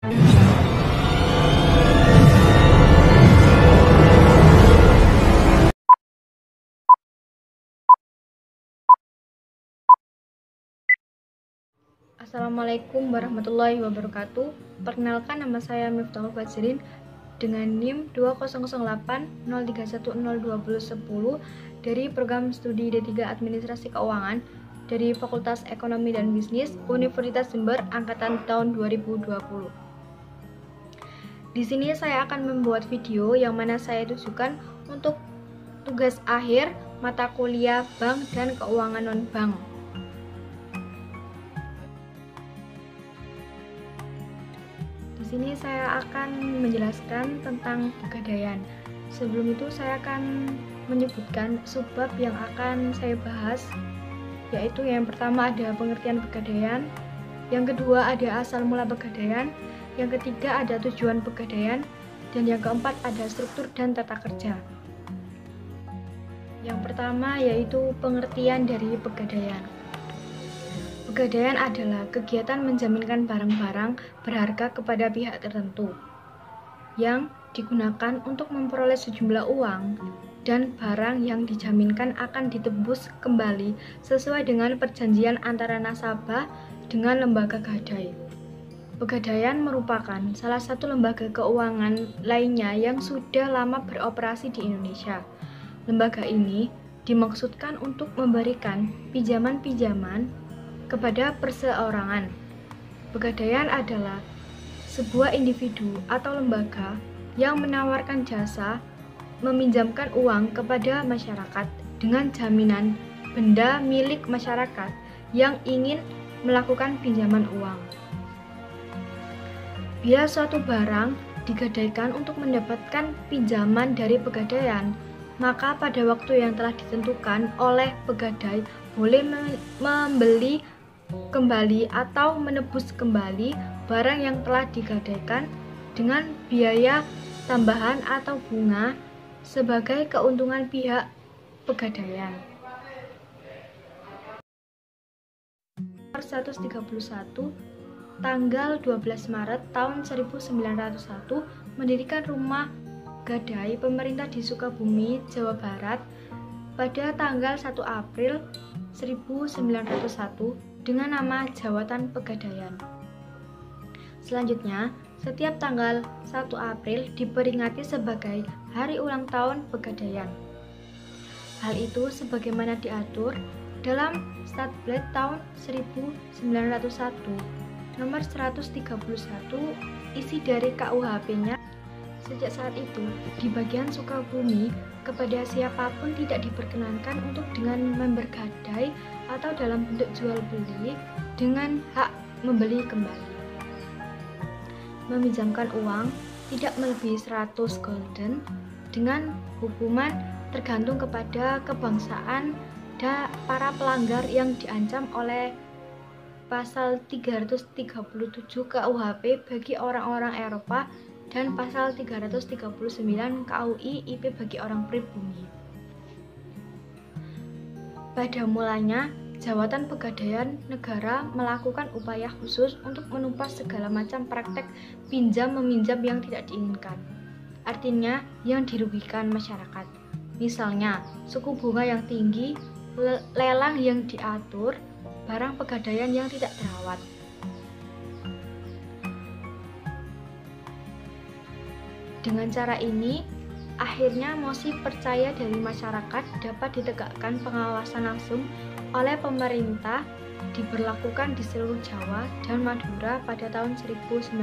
Assalamualaikum warahmatullahi wabarakatuh. Perkenalkan, nama saya Miftahul Fajrin dengan NIM 200803102010 dari program studi D3 Administrasi Keuangan dari Fakultas Ekonomi dan Bisnis Universitas Jember angkatan tahun 2020. Di sini saya akan membuat video yang mana saya tujukan untuk tugas akhir mata kuliah bank dan keuangan non-bank. Di sini saya akan menjelaskan tentang pegadaian. Sebelum itu saya akan menyebutkan subbab yang akan saya bahas, yaitu yang pertama ada pengertian pegadaian, yang kedua ada asal mula pegadaian, yang ketiga ada tujuan pegadaian, dan yang keempat ada struktur dan tata kerja. Yang pertama yaitu pengertian dari pegadaian. Pegadaian adalah kegiatan menjaminkan barang-barang berharga kepada pihak tertentu yang digunakan untuk memperoleh sejumlah uang dan barang yang dijaminkan akan ditebus kembali sesuai dengan perjanjian antara nasabah dengan lembaga gadai. Pegadaian merupakan salah satu lembaga keuangan lainnya yang sudah lama beroperasi di Indonesia. Lembaga ini dimaksudkan untuk memberikan pinjaman-pinjaman kepada perseorangan. Pegadaian adalah sebuah individu atau lembaga yang menawarkan jasa meminjamkan uang kepada masyarakat dengan jaminan benda milik masyarakat yang ingin melakukan pinjaman uang. Bila suatu barang digadaikan untuk mendapatkan pinjaman dari pegadaian, maka pada waktu yang telah ditentukan oleh pegadai boleh membeli kembali atau menebus kembali barang yang telah digadaikan dengan biaya tambahan atau bunga sebagai keuntungan pihak pegadaian. Nomor 131 tanggal 12 Maret tahun 1901 mendirikan rumah gadai pemerintah di Sukabumi, Jawa Barat pada tanggal 1 April 1901 dengan nama Jawatan Pegadaian. Selanjutnya, setiap tanggal 1 April diperingati sebagai Hari Ulang Tahun Pegadaian. Hal itu sebagaimana diatur dalam Statblad tahun 1901 nomor 131 isi dari KUHP-nya. Sejak saat itu, di bagian Sukabumi, kepada siapapun tidak diperkenankan untuk dengan membergadai atau dalam bentuk jual beli dengan hak membeli kembali. Meminjamkan uang tidak melebihi 100 gulden dengan hukuman tergantung kepada kebangsaan para pelanggar yang diancam oleh pasal 337 KUHP bagi orang-orang Eropa dan pasal 339 KUI IP bagi orang pribumi. Pada mulanya, Jawatan Pegadaian Negara melakukan upaya khusus untuk menumpas segala macam praktek pinjam-meminjam yang tidak diinginkan. Artinya, yang dirugikan masyarakat. Misalnya, suku bunga yang tinggi, lelang yang diatur, barang pegadaian yang tidak terawat. Dengan cara ini, akhirnya mosi percaya dari masyarakat dapat ditegakkan pengawasan langsung oleh pemerintah diberlakukan di seluruh Jawa dan Madura pada tahun 1904.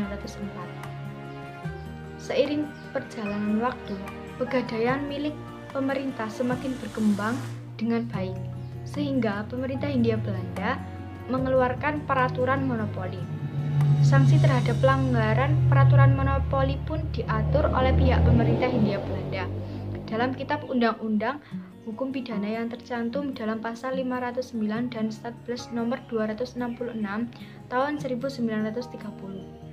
Seiring perjalanan waktu, pegadaian milik pemerintah semakin berkembang dengan baik, sehingga pemerintah Hindia Belanda mengeluarkan peraturan monopoli. Sanksi terhadap pelanggaran peraturan monopoli pun diatur oleh pihak pemerintah Hindia Belanda dalam Kitab Undang-Undang Hukum Pidana yang tercantum dalam pasal 509 dan Statblad nomor 266 tahun 1930.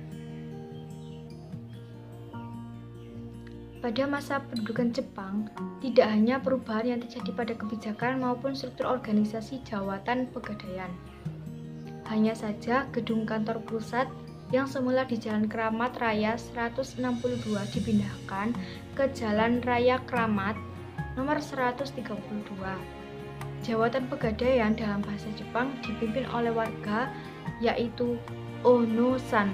Pada masa pendudukan Jepang, tidak hanya perubahan yang terjadi pada kebijakan maupun struktur organisasi Jawatan Pegadaian. Hanya saja gedung kantor pusat yang semula di Jalan Kramat Raya 162 dipindahkan ke Jalan Raya Kramat nomor 132. Jawatan Pegadaian dalam bahasa Jepang dipimpin oleh warga yaitu Ono-san,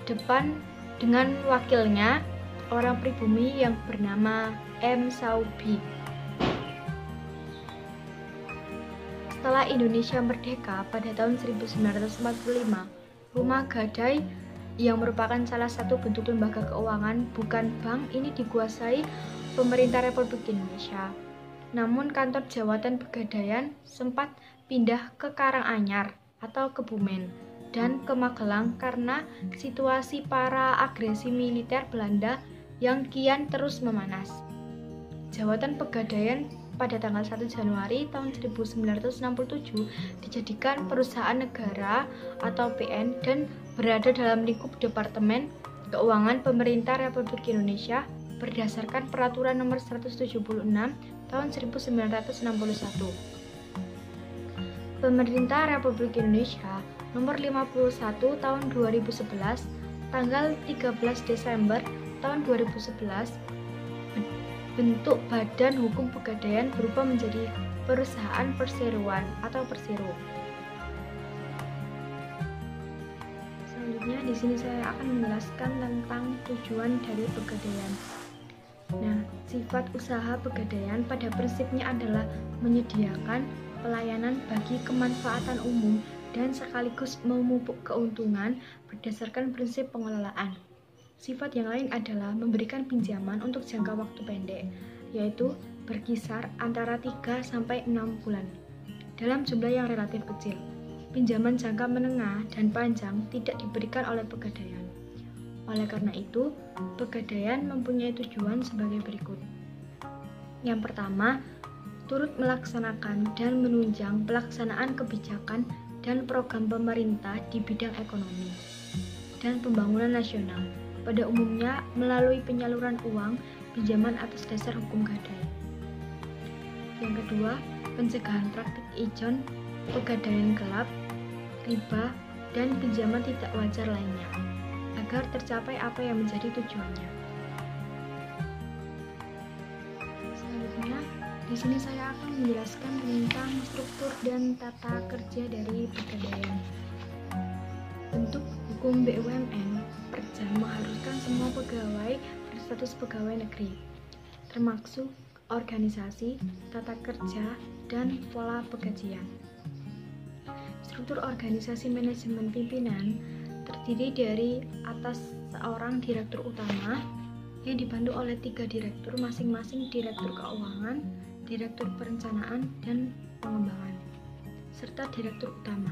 depan dengan wakilnya orang pribumi yang bernama M. Saubi. Setelah Indonesia merdeka pada tahun 1945, Rumah Gadai yang merupakan salah satu bentuk lembaga keuangan bukan bank ini dikuasai pemerintah Republik Indonesia. Namun kantor jawatan Pegadaian sempat pindah ke Karanganyar atau Kebumen dan ke Magelang karena situasi para agresi militer Belanda yang kian terus memanas. Jawatan Pegadaian pada tanggal 1 Januari tahun 1967 dijadikan perusahaan negara atau PN dan berada dalam lingkup Departemen Keuangan Pemerintah Republik Indonesia berdasarkan Peraturan Nomor 176 tahun 1961. Pemerintah Republik Indonesia Nomor 51 tahun 2011 tanggal 13 Desember tahun 2011 bentuk Badan Hukum Pegadaian berubah menjadi Perusahaan Perseroan atau Persero. Selanjutnya di sini saya akan menjelaskan tentang tujuan dari Pegadaian. Nah, sifat usaha Pegadaian pada prinsipnya adalah menyediakan pelayanan bagi kemanfaatan umum dan sekaligus memupuk keuntungan berdasarkan prinsip pengelolaan. Sifat yang lain adalah memberikan pinjaman untuk jangka waktu pendek, yaitu berkisar antara 3-6 bulan, dalam jumlah yang relatif kecil. Pinjaman jangka menengah dan panjang tidak diberikan oleh Pegadaian. Oleh karena itu, Pegadaian mempunyai tujuan sebagai berikut. Yang pertama, turut melaksanakan dan menunjang pelaksanaan kebijakan dan program pemerintah di bidang ekonomi dan pembangunan nasional, pada umumnya melalui penyaluran uang pinjaman atas dasar hukum gadai. Yang kedua, pencegahan praktik ijon, pegadaian gelap, riba, dan pinjaman tidak wajar lainnya, agar tercapai apa yang menjadi tujuannya. Selanjutnya, di sini saya akan menjelaskan tentang struktur dan tata kerja dari Pegadaian. Bentuk hukum BUMN Perja mengharuskan semua pegawai berstatus pegawai negeri, termasuk organisasi, tata kerja, dan pola penggajian. Struktur organisasi manajemen pimpinan terdiri dari atas seorang direktur utama yang dibantu oleh 3 direktur, masing-masing direktur keuangan, direktur perencanaan, dan pengembangan, serta direktur utama.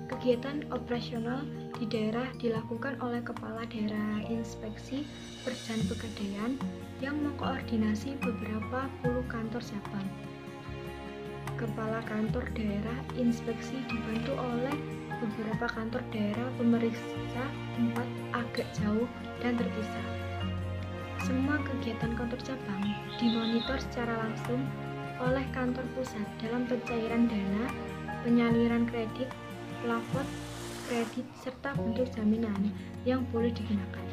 Kegiatan operasional di daerah dilakukan oleh Kepala Daerah Inspeksi Perjan Pegadaian yang mengkoordinasi beberapa puluh kantor cabang. Kepala Kantor Daerah Inspeksi dibantu oleh beberapa kantor daerah pemeriksa tempat agak jauh dan terpisah. Semua kegiatan kantor cabang dimonitor secara langsung oleh kantor pusat dalam pencairan dana, penyaliran kredit, plafon kredit, serta bentuk jaminan yang boleh digunakan.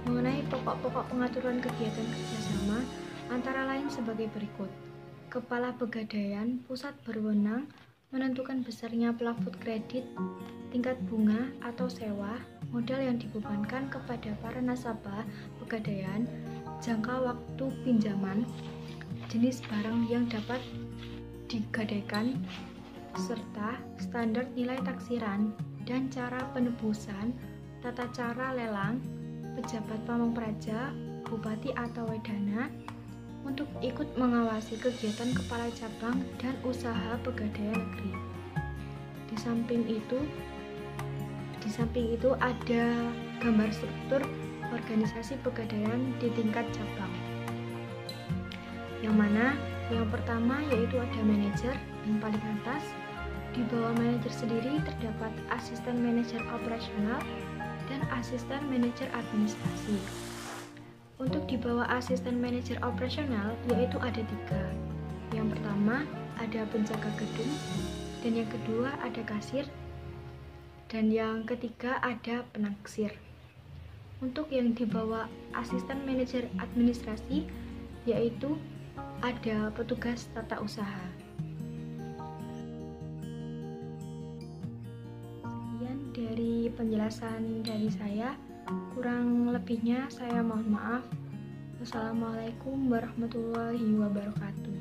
Mengenai pokok-pokok pengaturan kegiatan kerjasama antara lain sebagai berikut. Kepala Pegadaian Pusat berwenang menentukan besarnya plafon kredit, tingkat bunga atau sewa, modal yang dibebankan kepada para nasabah Pegadaian, jangka waktu pinjaman, jenis barang yang dapat digadaikan, serta standar nilai taksiran dan cara penebusan, tata cara lelang, pejabat pamong praja, bupati atau wedana, untuk ikut mengawasi kegiatan kepala cabang dan usaha Pegadaian negeri. Di samping itu ada gambar struktur organisasi Pegadaian di tingkat cabang. Yang mana yang pertama yaitu ada manajer yang paling atas. Di bawah manajer sendiri terdapat asisten manajer operasional dan asisten manajer administrasi. Untuk di bawah asisten manajer operasional yaitu ada 3. Yang pertama ada penjaga gedung, dan yang kedua ada kasir, Dan yang ketiga ada penaksir. Untuk yang di bawah asisten manajer administrasi, yaitu ada petugas tata usaha. Sekian dari penjelasan dari saya. Kurang lebihnya saya mohon maaf. Wassalamualaikum warahmatullahi wabarakatuh.